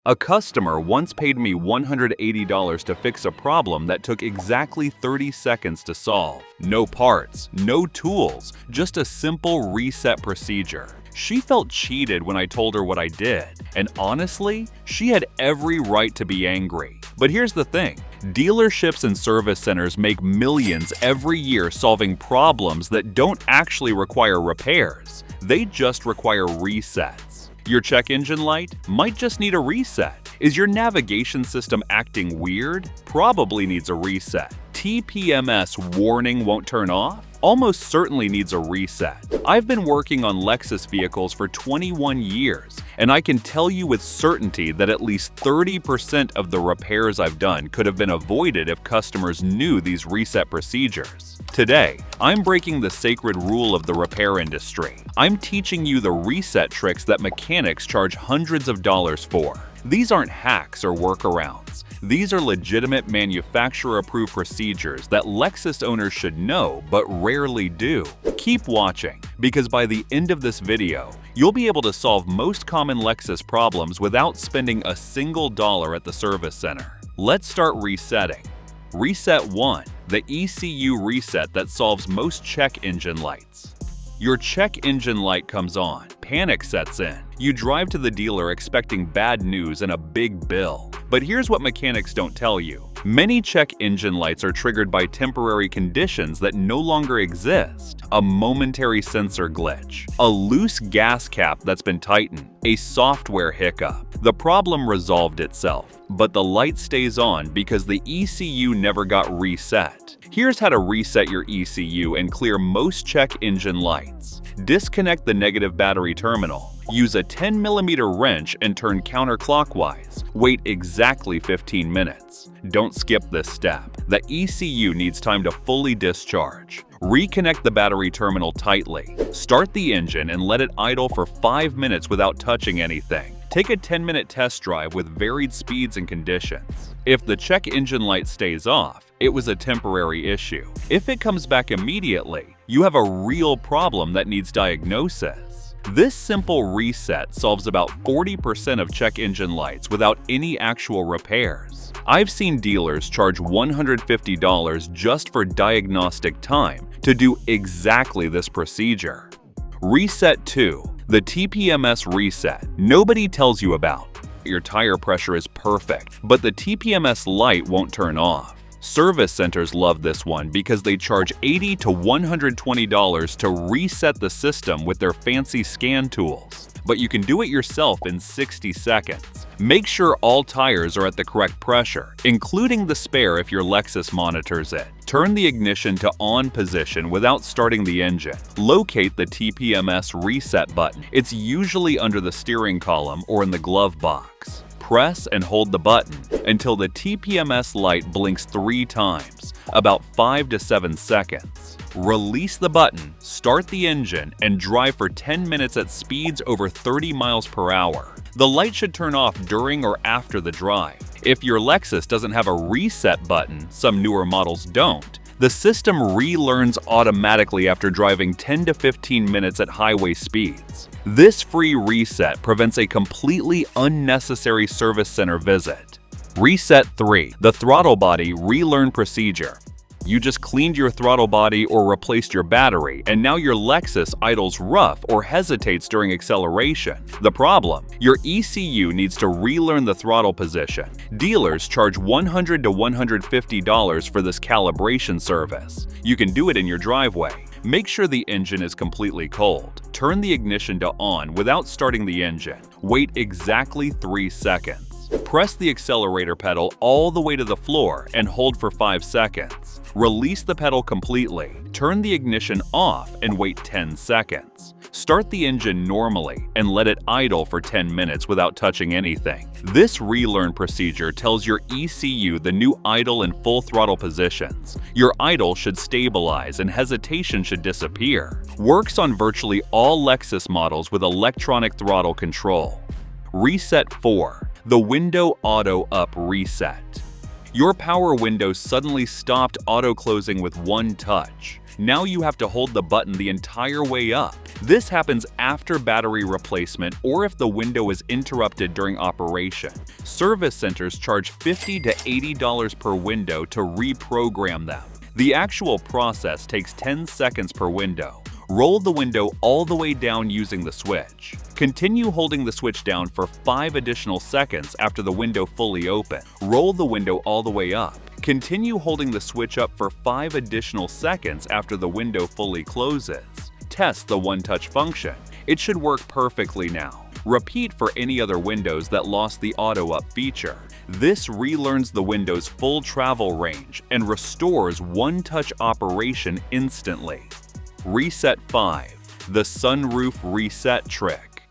A customer once paid me $180 to fix a problem that took exactly 30 seconds to solve. No parts, no tools, just a simple reset procedure. She felt cheated when I told her what I did, and honestly, she had every right to be angry. But here's the thing, dealerships and service centers make millions every year solving problems that don't actually require repairs. They just require resets. Your check engine light might just need a reset. Is your navigation system acting weird? Probably needs a reset. TPMS warning won't turn off? Almost certainly needs a reset. I've been working on Lexus vehicles for 21 years, and I can tell you with certainty that at least 30% of the repairs I've done could have been avoided if customers knew these reset procedures. Today, I'm breaking the sacred rule of the repair industry. I'm teaching you the reset tricks that mechanics charge hundreds of dollars for. These aren't hacks or workarounds. These are legitimate manufacturer-approved procedures that Lexus owners should know but rarely do. Keep watching, because by the end of this video, you'll be able to solve most common Lexus problems without spending a single dollar at the service center. Let's start resetting. Reset 1. The ECU reset that solves most check engine lights. Your check engine light comes on. Panic sets in. You drive to the dealer expecting bad news and a big bill. But here's what mechanics don't tell you. Many check engine lights are triggered by temporary conditions that no longer exist. A momentary sensor glitch, a loose gas cap that's been tightened, a software hiccup. The problem resolved itself, but the light stays on because the ECU never got reset. Here's how to reset your ECU and clear most check engine lights. Disconnect the negative battery terminal. Use a 10mm wrench and turn counterclockwise. Wait exactly 15 minutes. Don't skip this step. The ECU needs time to fully discharge. Reconnect the battery terminal tightly. Start the engine and let it idle for 5 minutes without touching anything. Take a 10-minute test drive with varied speeds and conditions. If the check engine light stays off, it was a temporary issue. If it comes back immediately, you have a real problem that needs diagnosis. This simple reset solves about 40% of check engine lights without any actual repairs. I've seen dealers charge $150 just for diagnostic time to do exactly this procedure. Reset 2. The TPMS reset nobody tells you about. Your tire pressure is perfect, but the TPMS light won't turn off. Service centers love this one because they charge $80 to $120 to reset the system with their fancy scan tools. But you can do it yourself in 60 seconds. Make sure all tires are at the correct pressure, including the spare if your Lexus monitors it. Turn the ignition to on position without starting the engine. Locate the TPMS reset button. It's usually under the steering column or in the glove box. Press and hold the button until the TPMS light blinks 3 times, about 5 to 7 seconds. Release the button, start the engine, and drive for 10 minutes at speeds over 30 miles per hour. The light should turn off during or after the drive. If your Lexus doesn't have a reset button, some newer models don't, the system relearns automatically after driving 10 to 15 minutes at highway speeds. This free reset prevents a completely unnecessary service center visit. Reset 3. The throttle body relearn procedure. You just cleaned your throttle body or replaced your battery, and now your Lexus idles rough or hesitates during acceleration. The problem? Your ECU needs to relearn the throttle position. Dealers charge $100 to $150 for this calibration service. You can do it in your driveway. Make sure the engine is completely cold. Turn the ignition to on without starting the engine. Wait exactly 3 seconds. Press the accelerator pedal all the way to the floor and hold for 5 seconds. Release the pedal completely. Turn the ignition off and wait 10 seconds. Start the engine normally and let it idle for 10 minutes without touching anything. This relearn procedure tells your ECU the new idle and full throttle positions. Your idle should stabilize and hesitation should disappear. Works on virtually all Lexus models with electronic throttle control. Reset 4. The window auto up reset. Your power window suddenly stopped auto-closing with one touch. Now you have to hold the button the entire way up. This happens after battery replacement or if the window is interrupted during operation. Service centers charge $50 to $80 per window to reprogram them. The actual process takes 10 seconds per window. Roll the window all the way down using the switch. Continue holding the switch down for 5 additional seconds after the window fully opens. Roll the window all the way up. Continue holding the switch up for 5 additional seconds after the window fully closes. Test the one-touch function. It should work perfectly now. Repeat for any other windows that lost the auto-up feature. This relearns the window's full travel range and restores one-touch operation instantly. Reset 5. The sunroof reset trick.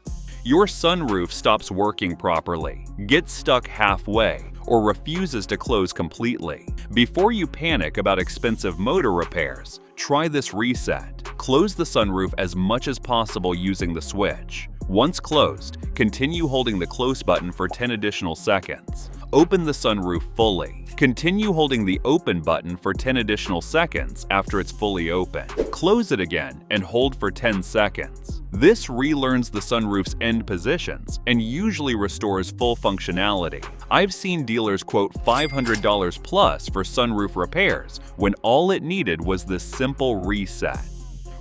Your sunroof stops working properly, gets stuck halfway, or refuses to close completely. Before you panic about expensive motor repairs, try this reset. Close the sunroof as much as possible using the switch. Once closed, continue holding the close button for 10 additional seconds. Open the sunroof fully. Continue holding the open button for 10 additional seconds after it's fully open. Close it again and hold for 10 seconds. This relearns the sunroof's end positions and usually restores full functionality. I've seen dealers quote $500 plus for sunroof repairs when all it needed was this simple reset.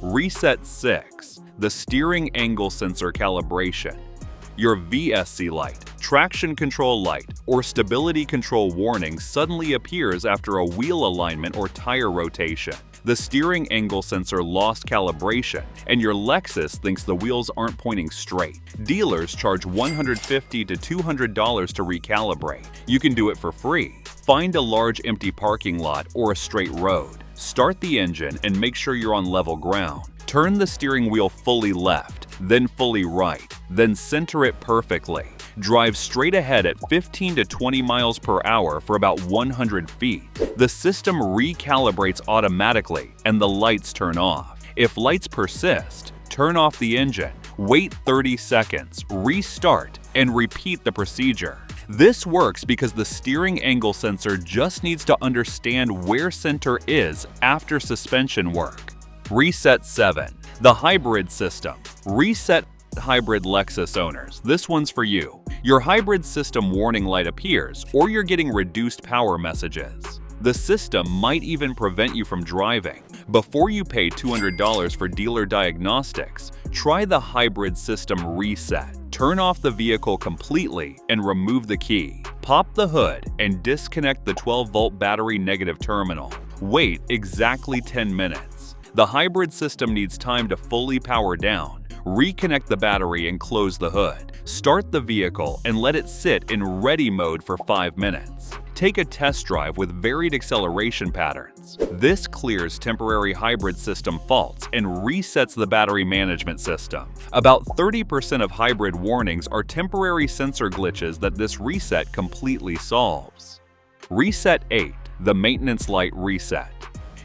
Reset 6. The steering angle sensor calibration. Your VSC light, traction control light, or stability control warning suddenly appears after a wheel alignment or tire rotation. The steering angle sensor lost calibration, and your Lexus thinks the wheels aren't pointing straight. Dealers charge $150 to $200 to recalibrate. You can do it for free. Find a large empty parking lot or a straight road. Start the engine and make sure you're on level ground. Turn the steering wheel fully left, then fully right, then center it perfectly. Drive straight ahead at 15 to 20 miles per hour for about 100 feet. The system recalibrates automatically and the lights turn off. If lights persist, turn off the engine, wait 30 seconds, restart, and repeat the procedure. This works because the steering angle sensor just needs to understand where center is after suspension work. Reset 7. The hybrid system. Reset hybrid Lexus owners. This one's for you. Your hybrid system warning light appears, or you're getting reduced power messages. The system might even prevent you from driving. Before you pay $200 for dealer diagnostics, try the hybrid system reset. Turn off the vehicle completely and remove the key. Pop the hood and disconnect the 12-volt battery negative terminal. Wait exactly 10 minutes. The hybrid system needs time to fully power down. Reconnect the battery and close the hood. Start the vehicle and let it sit in ready mode for 5 minutes. Take a test drive with varied acceleration patterns. This clears temporary hybrid system faults and resets the battery management system. About 30% of hybrid warnings are temporary sensor glitches that this reset completely solves. Reset 8. The maintenance light reset.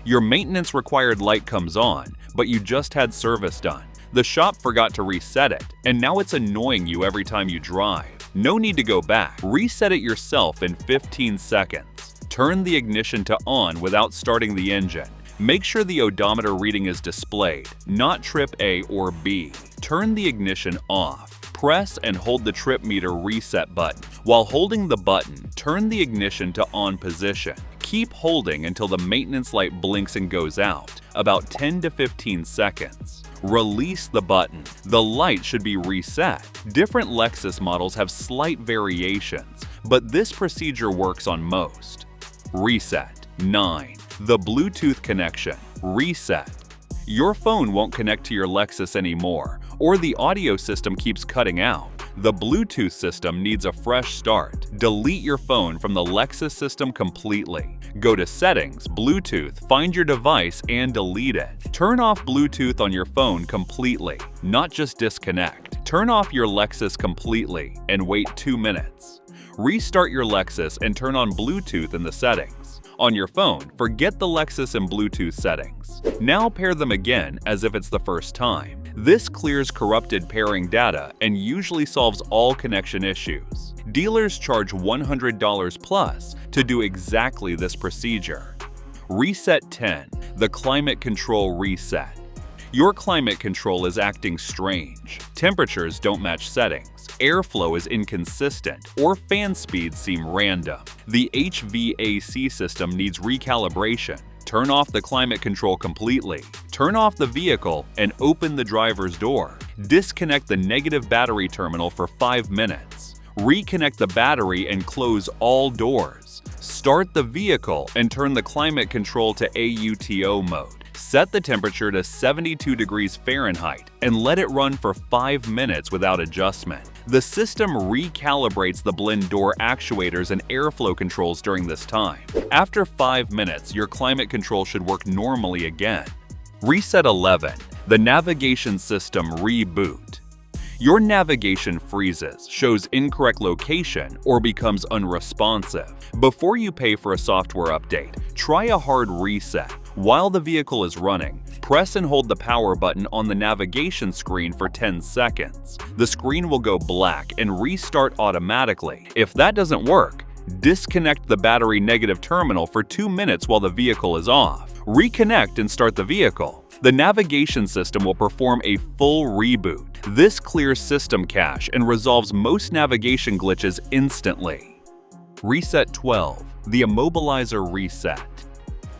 Your maintenance required light comes on, but you just had service done. The shop forgot to reset it, and now it's annoying you every time you drive. No need to go back. Reset it yourself in 15 seconds. Turn the ignition to on without starting the engine. Make sure the odometer reading is displayed, not trip A or B. Turn the ignition off. Press and hold the trip meter reset button. While holding the button, turn the ignition to on position. Keep holding until the maintenance light blinks and goes out, about 10 to 15 seconds. Release the button. The light should be reset. Different Lexus models have slight variations, but this procedure works on most. Reset. 9. The Bluetooth connection. Reset. Your phone won't connect to your Lexus anymore, or the audio system keeps cutting out. The Bluetooth system needs a fresh start. Delete your phone from the Lexus system completely. Go to Settings, Bluetooth, find your device, and delete it. Turn off Bluetooth on your phone completely, not just disconnect. Turn off your Lexus completely and wait 2 minutes. Restart your Lexus and turn on Bluetooth in the settings. On your phone, forget the Lexus and Bluetooth settings. Now pair them again as if it's the first time. This clears corrupted pairing data and usually solves all connection issues. Dealers charge $100 plus to do exactly this procedure. Reset 10. The climate control reset. Your climate control is acting strange. Temperatures don't match settings, airflow is inconsistent, or fan speeds seem random. The HVAC system needs recalibration. Turn off the climate control completely. Turn off the vehicle and open the driver's door. Disconnect the negative battery terminal for 5 minutes. Reconnect the battery and close all doors. Start the vehicle and turn the climate control to AUTO mode. Set the temperature to 72 degrees Fahrenheit and let it run for 5 minutes without adjustment. The system recalibrates the blend door actuators and airflow controls during this time. After 5 minutes, your climate control should work normally again. Reset 11. The navigation system reboot. Your navigation freezes, shows incorrect location, or becomes unresponsive. Before you pay for a software update, try a hard reset. While the vehicle is running, press and hold the power button on the navigation screen for 10 seconds. The screen will go black and restart automatically. If that doesn't work, disconnect the battery negative terminal for 2 minutes while the vehicle is off. Reconnect and start the vehicle. The navigation system will perform a full reboot. This clears system cache and resolves most navigation glitches instantly. Reset 12. The immobilizer reset.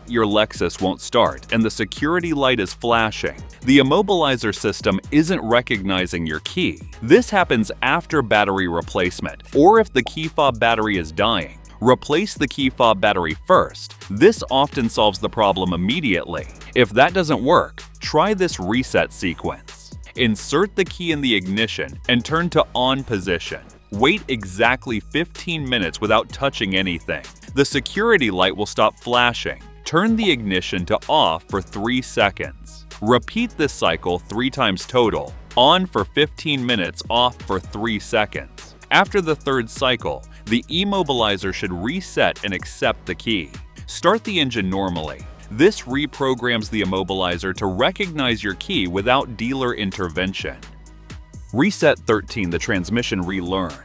Your Lexus won't start and the security light is flashing. The immobilizer system isn't recognizing your key. This happens after battery replacement or if the key fob battery is dying. Replace the key fob battery first. This often solves the problem immediately. If that doesn't work, try this reset sequence. Insert the key in the ignition and turn to on position. Wait exactly 15 minutes without touching anything. The security light will stop flashing. Turn the ignition to off for 3 seconds. Repeat this cycle 3 times total. On for 15 minutes, off for 3 seconds. After the 3rd cycle, the immobilizer should reset and accept the key. Start the engine normally. This reprograms the immobilizer to recognize your key without dealer intervention. Reset 13. The transmission relearn.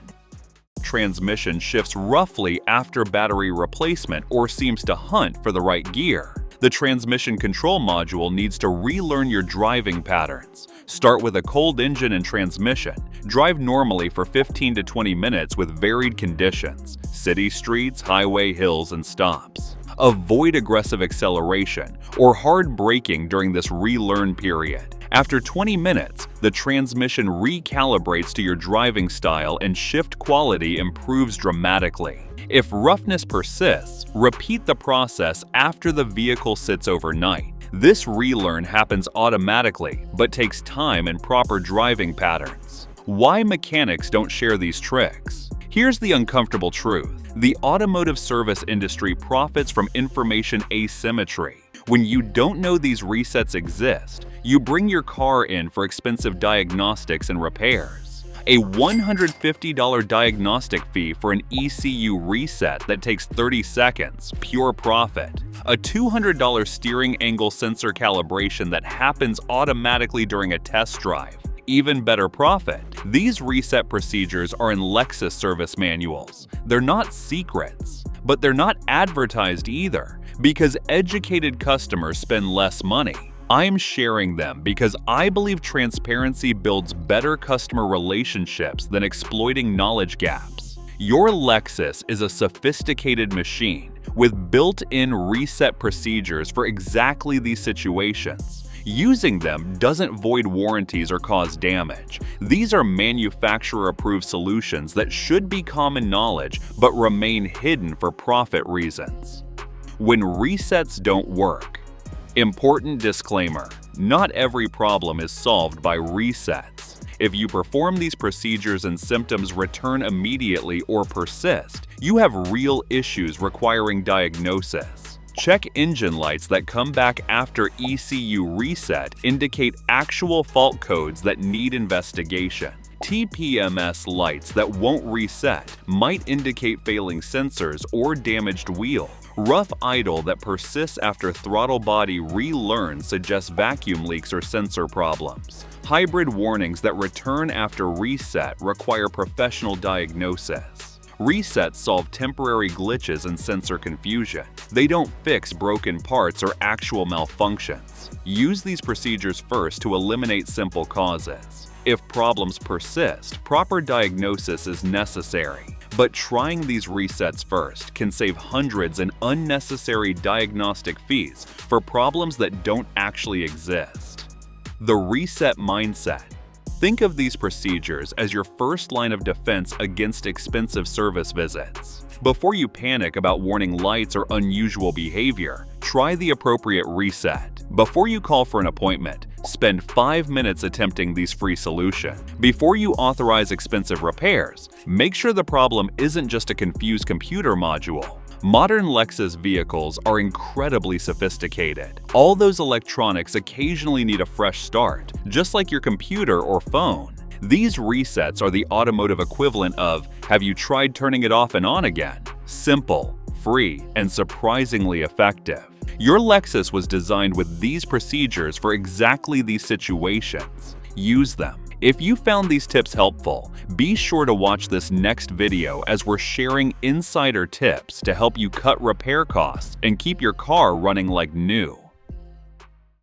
Transmission shifts roughly after battery replacement or seems to hunt for the right gear. The transmission control module needs to relearn your driving patterns. Start with a cold engine and transmission. Drive normally for 15 to 20 minutes with varied conditions: city streets, highway, hills, and stops. Avoid aggressive acceleration or hard braking during this relearn period. After 20 minutes, the transmission recalibrates to your driving style and shift quality improves dramatically. If roughness persists, repeat the process after the vehicle sits overnight. This relearn happens automatically, but takes time and proper driving patterns. Why mechanics don't share these tricks? Here's the uncomfortable truth. The automotive service industry profits from information asymmetry. When you don't know these resets exist, you bring your car in for expensive diagnostics and repairs. A $150 diagnostic fee for an ECU reset that takes 30 seconds, pure profit. A $200 steering angle sensor calibration that happens automatically during a test drive, even better profit. These reset procedures are in Lexus service manuals. They're not secrets, but they're not advertised either, because educated customers spend less money. I'm sharing them because I believe transparency builds better customer relationships than exploiting knowledge gaps. Your Lexus is a sophisticated machine with built-in reset procedures for exactly these situations. Using them doesn't void warranties or cause damage. These are manufacturer-approved solutions that should be common knowledge but remain hidden for profit reasons. When resets don't work. Important disclaimer: not every problem is solved by resets. If you perform these procedures and symptoms return immediately or persist, you have real issues requiring diagnosis. Check engine lights that come back after ECU reset indicate actual fault codes that need investigation. TPMS lights that won't reset might indicate failing sensors or damaged wheel. Rough idle that persists after throttle body relearn suggests vacuum leaks or sensor problems. Hybrid warnings that return after reset require professional diagnosis. Resets solve temporary glitches and sensor confusion. They don't fix broken parts or actual malfunctions. Use these procedures first to eliminate simple causes. If problems persist, proper diagnosis is necessary. But trying these resets first can save hundreds in unnecessary diagnostic fees for problems that don't actually exist. The reset mindset. Think of these procedures as your first line of defense against expensive service visits. Before you panic about warning lights or unusual behavior, try the appropriate reset. Before you call for an appointment, spend 5 minutes attempting these free solutions. Before you authorize expensive repairs, make sure the problem isn't just a confused computer module. Modern Lexus vehicles are incredibly sophisticated. All those electronics occasionally need a fresh start, just like your computer or phone. These resets are the automotive equivalent of, have you tried turning it off and on again? Simple, free, and surprisingly effective. Your Lexus was designed with these procedures for exactly these situations. Use them. If you found these tips helpful, be sure to watch this next video as we're sharing insider tips to help you cut repair costs and keep your car running like new.